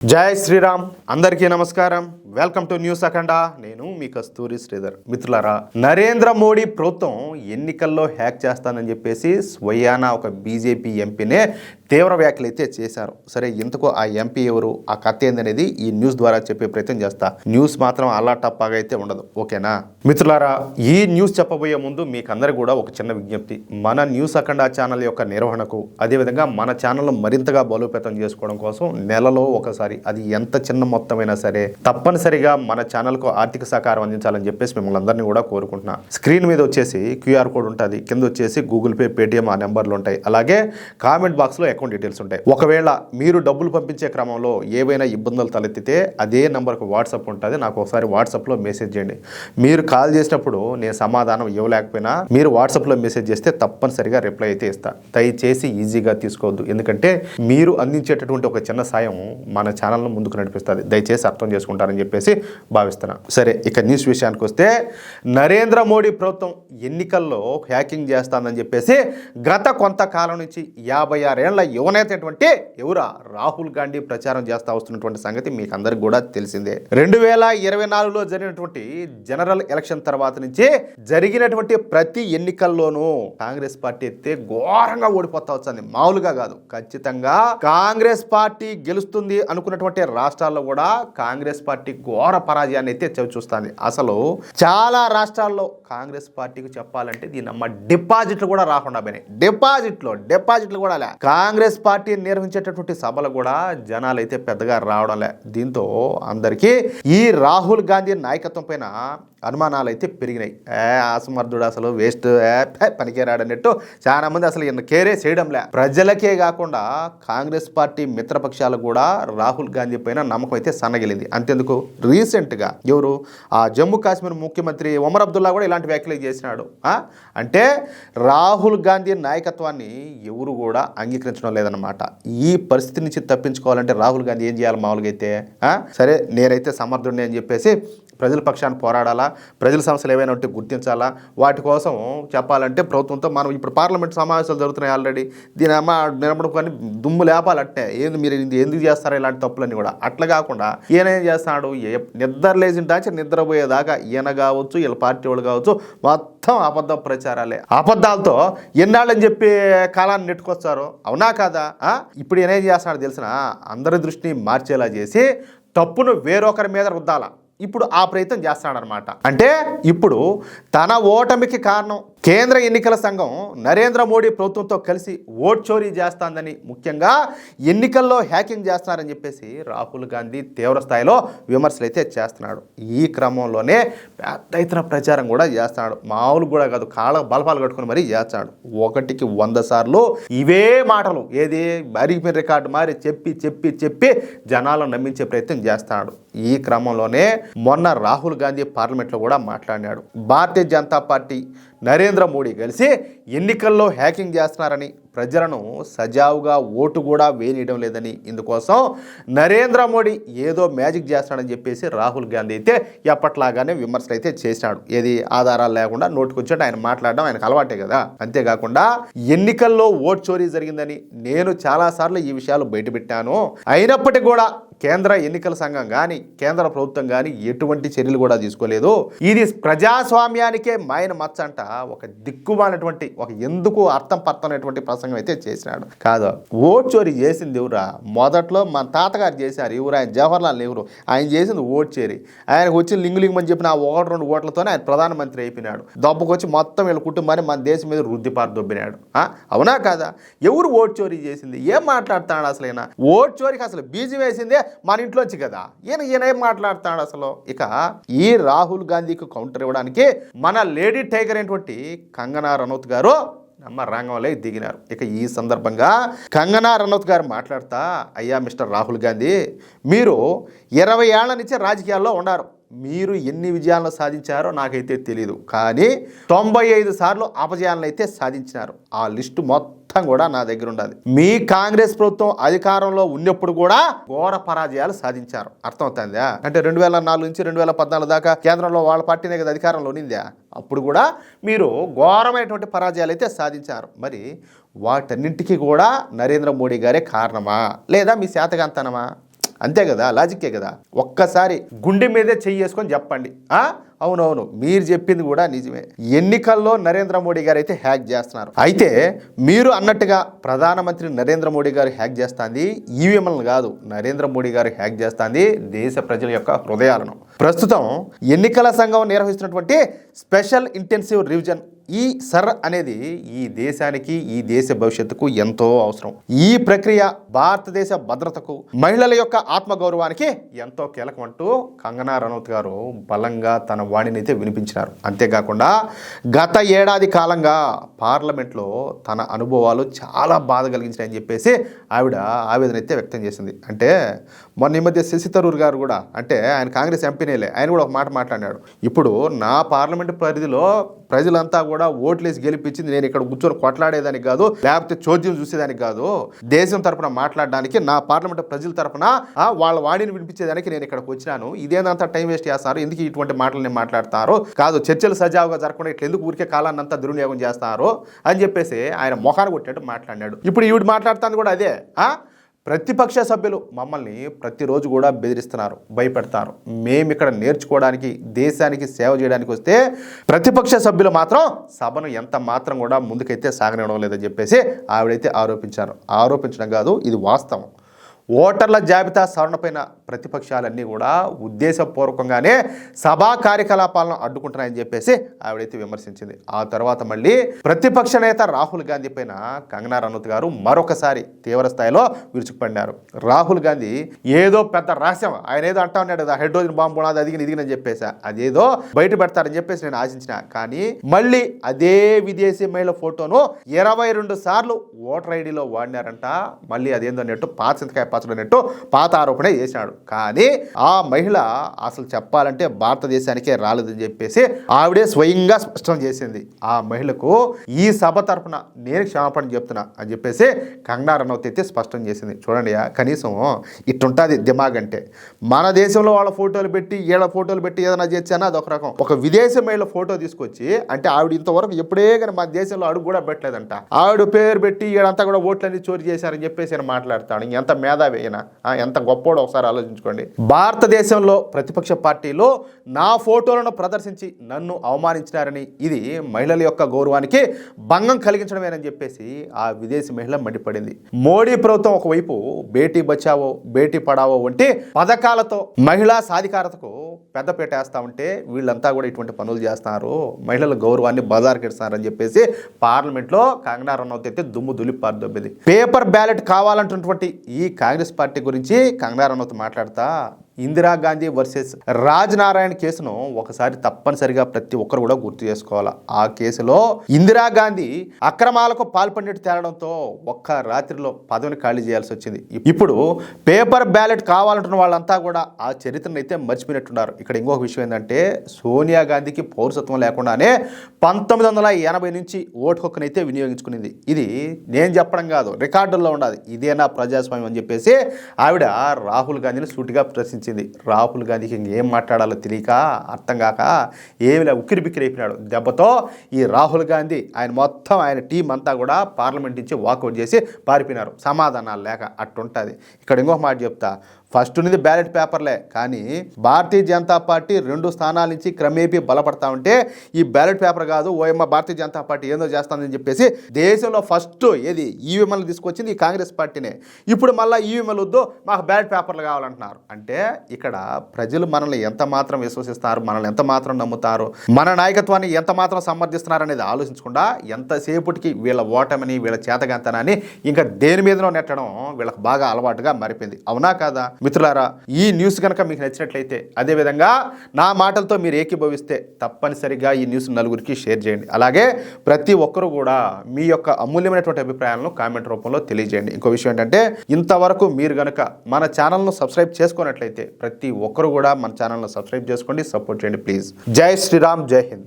జై శ్రీరామ్ అందరికీ నమస్కారం. వెల్కమ్ టు న్యూస్ అఖండ. నేను మీ కస్తూరి శ్రీధర్. మిత్రులారా, నరేంద్ర మోడీ ప్రభుత్వం ఎన్నికల్లో హ్యాక్ చేస్తానని చెప్పేసి స్వయానా ఒక బీజేపీ ఎంపీనే తీవ్ర వ్యాఖ్యలు అయితే చేశారు. సరే, ఇంతకు ఆ ఎంపీ ఎవరు, ఆ కథ ఏందనేది ఈ న్యూస్ ద్వారా చెప్పే ప్రయత్నం చేస్తా. న్యూస్ మాత్రం అలా టప్పాగా అయితే ఉండదు, ఓకేనా? మిత్రులారా, ఈ న్యూస్ చెప్పబోయే ముందు మీకు అందరికీ కూడా ఒక చిన్న విజ్ఞప్తి. మన న్యూస్ అఖండ ఛానల్ యొక్క నిర్వహణకు, అదేవిధంగా మన ఛానల్ మరింతగా బలోపేతం చేసుకోవడం కోసం నెలలో ఒకసారి, అది ఎంత చిన్న మొత్తమైనా సరే, తప్పనిసరిగా మన ఛానల్కు ఆర్థిక సహకారం అందించాలని చెప్పేసి మిమ్మల్ని అందరినీ కూడా కోరుకుంటున్నా. స్క్రీన్ మీద వచ్చేసి క్యూఆర్ కోడ్ ఉంటుంది, కింద వచ్చేసి గూగుల్ పే, పేటిఎం ఆ నెంబర్లు ఉంటాయి. అలాగే కామెంట్ బాక్స్లో అకౌంట్ డీటెయిల్స్ ఉంటాయి. ఒకవేళ మీరు డబ్బులు పంపించే క్రమంలో ఏవైనా ఇబ్బందులు తలెత్తితే అదే నెంబర్కు వాట్సాప్ ఉంటుంది, నాకు ఒకసారి వాట్సాప్లో మెసేజ్ చేయండి. మీరు కాల్ చేసినప్పుడు నేను సమాధానం ఇవ్వలేకపోయినా మీరు వాట్సాప్లో మెసేజ్ చేస్తే తప్పనిసరిగా రిప్లై అయితే ఇస్తా. దయచేసి ఈజీగా తీసుకోవద్దు, ఎందుకంటే మీరు అందించేటటువంటి ఒక చిన్న సాయం మన ఛానల్ను ముందుకు నడిపిస్తుంది. దయచేసి అర్థం చేసుకుంటారని చెప్పేసి భావిస్తున్నా. సరే, ఇక న్యూస్ విషయానికి వస్తే, నరేంద్ర మోడీ ప్రభుత్వం ఎన్నికల్లో హ్యాకింగ్ చేస్తానని చెప్పేసి గత కొంతకాలం నుంచి 56 ఏళ్ల యువనేతటువంటి ఎవరా రాహుల్ గాంధీ ప్రచారం చేస్తా వస్తున్నటువంటి సంగతి మీకు అందరికి కూడా తెలిసిందే. 2024లో జరిగినటువంటి జనరల్ ఎలక్షన్ తర్వాత నుంచి జరిగినటువంటి ప్రతి ఎన్నికల్లోనూ కాంగ్రెస్ పార్టీ అయితే ఘోరంగా ఓడిపోతా వచ్చింది. మామూలుగా కాదు, ఖచ్చితంగా కాంగ్రెస్ పార్టీ గెలుస్తుంది అనుకున్నటువంటి రాష్ట్రాల్లో కూడా కాంగ్రెస్ పార్టీ ఘోర పరాజయాన్ని అయితే చవిచూస్తుంది. అసలు చాలా రాష్ట్రాల్లో కాంగ్రెస్ పార్టీకి చెప్పాలంటే దీనమ్మ డిపాజిట్లు కూడా రాకుండా పోయినాయి. డిపాజిట్లు కూడా లే. కాంగ్రెస్ పార్టీ నిర్వహించేటటువంటి సభలు కూడా జనాలు అయితే పెద్దగా రావడం లే. దీంతో అందరికీ ఈ రాహుల్ గాంధీ నాయకత్వం పైన అనుమానాలు అయితే పెరిగినాయి. అసమర్థుడు, అసలు వేస్ట్, పనికిరాడన్నట్టు చాలా మంది అసలు ఈయన కేరే చేయడంలే. ప్రజలకే కాకుండా కాంగ్రెస్ పార్టీ మిత్రపక్షాలకు కూడా రాహుల్ గాంధీ పైన నమ్మకం అయితే సన్నగిలింది. అంతేందుకు రీసెంట్గా ఎవరు ఆ జమ్మూ కాశ్మీర్ ముఖ్యమంత్రి ఒమర్ అబ్దుల్లా కూడా ఇలాంటి వ్యాఖ్యలు చేసినాడు. అంటే రాహుల్ గాంధీ నాయకత్వాన్ని ఎవరు కూడా అంగీకరించడం లేదన్నమాట. ఈ పరిస్థితి నుంచి తప్పించుకోవాలంటే రాహుల్ గాంధీ ఏం చేయాలి మామూలుగా అయితే? సరే, నేనైతే సమర్థుడిని అని చెప్పేసి ప్రజల పక్షాన్ని పోరాడాలా, ప్రజల సమస్యలు ఏవైనా ఉంటే గుర్తించాలా, వాటి కోసం చెప్పాలంటే ప్రభుత్వంతో మనం ఇప్పుడు పార్లమెంట్ సమావేశాలు జరుగుతున్నాయి ఆల్రెడీ. దీని అమ్మ నిలబడుకొని దుమ్ము లేపాలంటే ఏంది మీరు ఎందుకు చేస్తారా ఇలాంటి తప్పులన్నీ కూడా. అట్లా కాకుండా ఈయన ఏం చేస్తున్నాడు, నిద్ర లేచిన దాచి నిద్రపోయేదాకా ఈయన కావచ్చు, వీళ్ళ పార్టీ వాళ్ళు కావచ్చు, మొత్తం అబద్ధ ప్రచారాలే. అబద్ధాలతో ఎన్నాళ్ళని చెప్పి కాలాన్ని నెట్టుకొస్తారు, అవునా కాదా? ఇప్పుడు ఈయన ఏం చేస్తున్నాడు తెలిసిన, అందరి దృష్టిని మార్చేలా చేసి తప్పును వేరొకరి మీద రుద్దాల. ఇప్పుడు ఆ ప్రయత్నం చేస్తాడనమాట. అంటే ఇప్పుడు తన ఓటమికి కారణం కేంద్ర ఎన్నికల సంఘం నరేంద్ర మోడీ ప్రభుత్వంతో కలిసి ఓట్ చోరీ చేస్తాందని, ముఖ్యంగా ఎన్నికల్లో హ్యాకింగ్ చేస్తున్నారని చెప్పేసి రాహుల్ గాంధీ తీవ్ర స్థాయిలో విమర్శలు అయితే చేస్తున్నాడు. ఈ క్రమంలోనే పెద్ద ఎత్తున ప్రచారం కూడా చేస్తున్నాడు. మామూలు కూడా కాదు, కాళ్ళ బలపాలు కట్టుకుని మరీ చేస్తాడు. 1కి 100 సార్లు ఇవే మాటలు, ఏది అరిగిపోయిన రికార్డు మారి చెప్పి చెప్పి చెప్పి జనాలను నమ్మించే ప్రయత్నం చేస్తున్నాడు. ఈ క్రమంలోనే మొన్న రాహుల్ గాంధీ పార్లమెంట్లో కూడా మాట్లాడినాడు. భారతీయ జనతా పార్టీ, నరేంద్ర మోడీ కలిసి ఎన్నికల్లో హ్యాకింగ్ చేస్తున్నారని, ప్రజలను సజావుగా ఓటు కూడా వేయడం లేదని, ఇందుకోసం నరేంద్ర మోడీ ఏదో మ్యాజిక్ చేస్తున్నాడని చెప్పేసి రాహుల్ గాంధీ అయితే ఎప్పట్లాగానే విమర్శలు అయితే చేసినాడు. ఏది ఆధారాలు లేకుండా నోటుకొచ్చాడు ఆయన మాట్లాడడం ఆయనకు అలవాటే కదా. అంతేకాకుండా ఎన్నికల్లో ఓట్ చోరీ జరిగిందని నేను చాలాసార్లు ఈ విషయాలు బయటపెట్టాను, అయినప్పటికీ కూడా కేంద్ర ఎన్నికల సంఘం కానీ కేంద్ర ప్రభుత్వం కానీ ఎటువంటి చర్యలు కూడా తీసుకోలేదు. ఇది ప్రజాస్వామ్యానికే మాయన మచ్చంట. ఒక దిక్కుమాలినటువంటి, ఒక ఎందుకు అర్థం పర్థమైనటువంటి ప్రసంగం అయితే చేసినాడు. కాదు, ఓట్ చోరీ చేసింది ఎవరా? మొదట్లో మన తాతగారు చేశారు. ఎవరు? ఆయన జవహర్లాల్ నెహ్రూ. ఆయన చేసింది ఓట్ చోరీ. ఆయనకు వచ్చి లింగులింగమని చెప్పిన ఆ 1-2 ఓట్లతోనే ఆయన ప్రధానమంత్రి అయిపోయినాడు. దెబ్బకొచ్చి మొత్తం వీళ్ళ కుటుంబాన్ని మన దేశం మీద రుద్దిపారు దొబ్బినాడు. అవునా కాదా? ఎవరు ఓట్ చోరీ చేసింది? ఏం మాట్లాడుతున్నాడు అసలు ఈయన? ఓట్ చోరీకి అసలు బీజం వేసిందే మన ఇంట్లోంచి కదా. ఈయన ఏం మాట్లాడుతున్నాడు అసలు? ఇక ఈ రాహుల్ గాంధీకి కౌంటర్ ఇవ్వడానికి మన లేడీ టైగర్ అయినటువంటి కంగనా రనౌత్ గారు రంగంలో దిగినారు. ఇక ఈ సందర్భంగా కంగనా రనౌత్ గారు మాట్లాడుతా, అయ్యా మిస్టర్ రాహుల్ గాంధీ, మీరు 20 ఏళ్ల నుంచి రాజకీయాల్లో ఉన్నారు. మీరు ఎన్ని విజయాలను సాధించారో నాకైతే తెలియదు, కానీ 95 సార్లు అపజయాలను అయితే సాధించినారు. ఆ లిస్టు మొత్తం కూడా నా దగ్గర ఉండాలి. మీ కాంగ్రెస్ ప్రభుత్వం అధికారంలో ఉన్నప్పుడు కూడా ఘోర పరాజయాలు సాధించారు. అర్థమవుతుందా? అంటే 2004 నుంచి 2014 దాకా కేంద్రంలో వాళ్ళ పార్టీనే కదా అధికారంలో ఉన్నిందా? అప్పుడు కూడా మీరు ఘోరమైనటువంటి పరాజయాలు అయితే సాధించారు. మరి వాటన్నింటికీ కూడా నరేంద్ర మోడీ గారే కారణమా, లేదా మీ శాతకాంతనమా? అంతే కదా, లాజిక్కే కదా. ఒక్కసారి గుండె మీదే చెయ్యేసుకొని చెప్పండి. అవునవును, మీరు చెప్పింది కూడా నిజమే. ఎన్నికల్లో నరేంద్ర మోడీ గారు అయితే హ్యాక్ చేస్తున్నారు. అయితే మీరు అన్నట్టుగా ప్రధానమంత్రి నరేంద్ర మోడీ గారు హ్యాక్ చేస్తుంది ఈవీఎంలను కాదు, నరేంద్ర మోడీ గారు హ్యాక్ చేస్తుంది దేశ ప్రజల యొక్క హృదయాలను. ప్రస్తుతం ఎన్నికల సంఘం నిర్వహిస్తున్నటువంటి స్పెషల్ ఇంటెన్సివ్ రివిజన్ ఈ సర్ అనేది ఈ దేశానికి, ఈ దేశ భవిష్యత్తుకు ఎంతో అవసరం. ఈ ప్రక్రియ భారతదేశ భద్రతకు, మహిళల యొక్క ఆత్మగౌరవానికి ఎంతో కీలకం అంటూ కంగనా రనౌత్ గారు బలంగా తన వాణిని అయితే వినిపించినారు. అంతేకాకుండా గత ఏడాది కాలంగా పార్లమెంట్లో తన అనుభవాలు చాలా బాధ కలిగించాయని చెప్పేసి ఆవిడ ఆవేదన అయితే వ్యక్తం చేసింది. అంటే మొన్న ఈ మధ్య శశి థరూర్ గారు కూడా, అంటే ఆయన కాంగ్రెస్ ఎంపీనేలే, ఆయన కూడా ఒక మాట మాట్లాడినాడు. ఇప్పుడు నా పార్లమెంటు పరిధిలో ప్రజలంతా కూడా ఓట్లేసి గెలిపించింది నేను ఇక్కడ కూర్చొని కొట్లాడేదానికి కాదు, లేకపోతే చోద్యం చూసేదానికి కాదు, దేశం తరపున మాట్లాడడానికి, నా పార్లమెంట్ ప్రజల తరపున వాళ్ళ వాణిని వినిపించేదానికి నేను ఇక్కడికి వచ్చినాను. ఇదేనంతా టైం వేస్ట్ చేస్తారు, ఎందుకు ఇటువంటి మాటలు నేను మాట్లాడతారు కాదు, చర్చలు సజావుగా జరగకుండా ఇట్లా ఎందుకు ఊరికే కాలాన్ని అంతా దుర్వినియోగం చేస్తారు అని చెప్పేసి ఆయన మొఖాన్ని కొట్టినట్టు మాట్లాడినాడు. ఇప్పుడు ఈవిడ మాట్లాడుతుంది కూడా అదే. ప్రతిపక్ష సభ్యులు మమ్మల్ని ప్రతిరోజు కూడా బెదిరిస్తున్నారు, భయపెడతారు. మేము ఇక్కడ నేర్చుకోవడానికి, దేశానికి సేవ చేయడానికి వస్తే ప్రతిపక్ష సభ్యులు మాత్రం సభను ఎంత మాత్రం కూడా ముందుకైతే సాగనివ్వడం లేదని చెప్పేసి ఆవిడైతే ఆరోపించారు. ఆరోపించడం కాదు, ఇది వాస్తవం. ఓటర్ల జాబితా సవరణపైన ప్రతిపక్షాలన్నీ కూడా ఉద్దేశపూర్వకంగానే సభా కార్యకలాపాలను అడ్డుకుంటున్నాయని చెప్పేసి ఆవిడైతే విమర్శించింది. ఆ తర్వాత మళ్ళీ ప్రతిపక్ష నేత రాహుల్ గాంధీ పైన కంగనా రనౌత్ గారు మరొకసారి తీవ్ర స్థాయిలో విరుచుకుపడినారు. రాహుల్ గాంధీ ఏదో పెద్ద రహస్యం, ఆయన ఏదో అంటా ఉన్నాడు కదా, హైడ్రోజన్ బాంబు ఉన్నది అదిగిన ఇదిగినని చెప్పేసి, అదేదో బయట పెడతారని చెప్పేసి నేను ఆశించిన. కానీ మళ్ళీ అదే విదేశీ మహిళ ఫోటోను 22 సార్లు ఓటర్ ఐడిలో వాడినారంట. మళ్ళీ అదేందో నెట్టు పాత చింతకాయ పచ్చడనట్టు పాత ఆరోపణ చేసినాడు. కానీ ఆ మహిళ అసలు చెప్పాలంటే భారతదేశానికే రాలేదని చెప్పేసి ఆవిడే స్వయంగా స్పష్టం చేసింది. ఆ మహిళకు ఈ సభ తరపున నేను క్షమాపణ చెప్తున్నా అని చెప్పేసి కంగనా రనౌత్ అయితే స్పష్టం చేసింది. చూడండి, కనీసం ఇట్టుంటుంది దిమాగ్ అంటే. మన దేశంలో వాళ్ళ ఫోటోలు పెట్టి, వీళ్ళ ఫోటోలు పెట్టి ఏదైనా చేశానా అదొక రకం. ఒక విదేశీ మహిళ ఫోటో తీసుకొచ్చి, అంటే ఆవిడ ఇంతవరకు ఎప్పుడే కానీ మన దేశంలో అడుగు కూడా పెట్టలేదంట, ఆవిడ పేరు పెట్టి ఈడంతా కూడా ఓట్లన్నీ చోరీ చేశారని చెప్పేసి ఆయన మాట్లాడతాడు. ఎంత మేధావి అయినా, ఎంత గొప్పోడో ఒకసారి ఆలోచించుకోండి. భారతదేశంలో ప్రతిపక్ష పార్టీలో నా ఫోటోలను ప్రదర్శించి నన్ను అవమానించినారని, ఇది మహిళల యొక్క గౌరవానికి భంగం కలిగించడమేనని చెప్పేసి ఆ విదేశీ మహిళ మండిపడింది. మోడీ ప్రభుత్వం ఒకవైపు బేటీ బచావో, బేటీ పడావో వంటి పథకాలతో మహిళా సాధికారతకు పెద్దపీట వేస్తా ఉంటే, వీళ్ళంతా కూడా ఇటువంటి పనులు చేస్తున్నారు, మహిళల గౌరవాన్ని బజార్కి ఇస్తున్నారని చెప్పేసి పార్లమెంట్లో కంగనా రనౌత్ అయితే దుమ్ము దులిపారుదొబ్బింది. పేపర్ బ్యాలెట్ కావాలంటున్నటువంటి ఈ కాంగ్రెస్ పార్టీ గురించి కంగనా రనౌత్ మాట్లాడతా, ఇందిరాగాంధీ వర్సెస్ రాజనారాయణ కేసును ఒకసారి తప్పనిసరిగా ప్రతి ఒక్కరు కూడా గుర్తు చేసుకోవాలి. ఆ కేసులో ఇందిరాగాంధీ అక్రమాలకు పాల్పడినట్టు తేలడంతో ఒక్క రాత్రిలో పదవిని ఖాళీ చేయాల్సి వచ్చింది. ఇప్పుడు పేపర్ బ్యాలెట్ కావాలంటున్న వాళ్ళంతా కూడా ఆ చరిత్రను అయితే మర్చిపోయినట్టున్నారు. ఇక్కడ ఇంకొక విషయం ఏంటంటే, సోనియా గాంధీకి పౌరసత్వం లేకుండానే 1980 నుంచి ఓటు హక్కునైతే వినియోగించుకునింది. ఇది నేను చెప్పడం కాదు, రికార్డుల్లో ఉండాలి. ఇదేనా ప్రజాస్వామ్యం అని చెప్పేసి ఆవిడ రాహుల్ గాంధీని సూటిగా ప్రశ్నించింది. రాహుల్ గాంధీకి ఇంకేం మాట్లాడాలో తెలియక, అర్థం కాక ఏమిలా ఉక్కిరి బిక్కిరి అయిపోయినాడు. దెబ్బతో ఈ రాహుల్ గాంధీ, ఆయన టీం అంతా కూడా పార్లమెంట్ నుంచి వాకౌట్ చేసి పారిపోయినారు, సమాధానాలు లేక. అట్టుంటుంది. ఇక్కడ ఇంకొక మాట చెప్తా, ఫస్ట్ ఉన్నది బ్యాలెట్ పేపర్లే, కానీ భారతీయ జనతా పార్టీ 2 స్థానాల నుంచి క్రమేపీ బలపడతా ఉంటే ఈ బ్యాలెట్ పేపర్ కాదు, ఓఎమ్మ భారతీయ జనతా పార్టీ ఏందో చేస్తుందని చెప్పేసి దేశంలో ఫస్ట్ ఏది ఈవీఎంలు తీసుకొచ్చింది ఈ కాంగ్రెస్ పార్టీనే. ఇప్పుడు మళ్ళీ ఈవీఎంలు వద్దు, మాకు బ్యాలెట్ పేపర్లు కావాలంటున్నారు. అంటే ఇక్కడ ప్రజలు మనల్ని ఎంత మాత్రం విశ్వసిస్తారు, మనల్ని ఎంత మాత్రం నమ్ముతారు, మన నాయకత్వాన్ని ఎంత మాత్రం సమర్థిస్తున్నారు అనేది ఆలోచించకుండా ఎంతసేపటికి వీళ్ళ ఓటమిని, వీళ్ళ చేతగాంతనాన్ని ఇంకా దేని మీదనో నెట్టడం వీళ్ళకి బాగా అలవాటుగా మారిపోయింది. అవునా కాదా మిత్రులారా? ఈ న్యూస్ కనుక మీకు నచ్చినట్లయితే, అదేవిధంగా నా మాటలతో మీరు ఏకీభవిస్తే తప్పనిసరిగా ఈ న్యూస్ నలుగురికి షేర్ చేయండి. అలాగే ప్రతి ఒక్కరూ కూడా మీ యొక్క అమూల్యమైనటువంటి అభిప్రాయాలను కామెంట్ రూపంలో తెలియజేయండి. ఇంకో విషయం ఏంటంటే, ఇంతవరకు మీరు కనుక మన ఛానల్ను సబ్స్క్రైబ్ చేసుకున్నట్లయితే ప్రతి ఒక్కరు కూడా మన ఛానల్ను సబ్స్క్రైబ్ చేసుకోండి, సపోర్ట్ చేయండి ప్లీజ్. జై శ్రీరామ్, జై హింద్.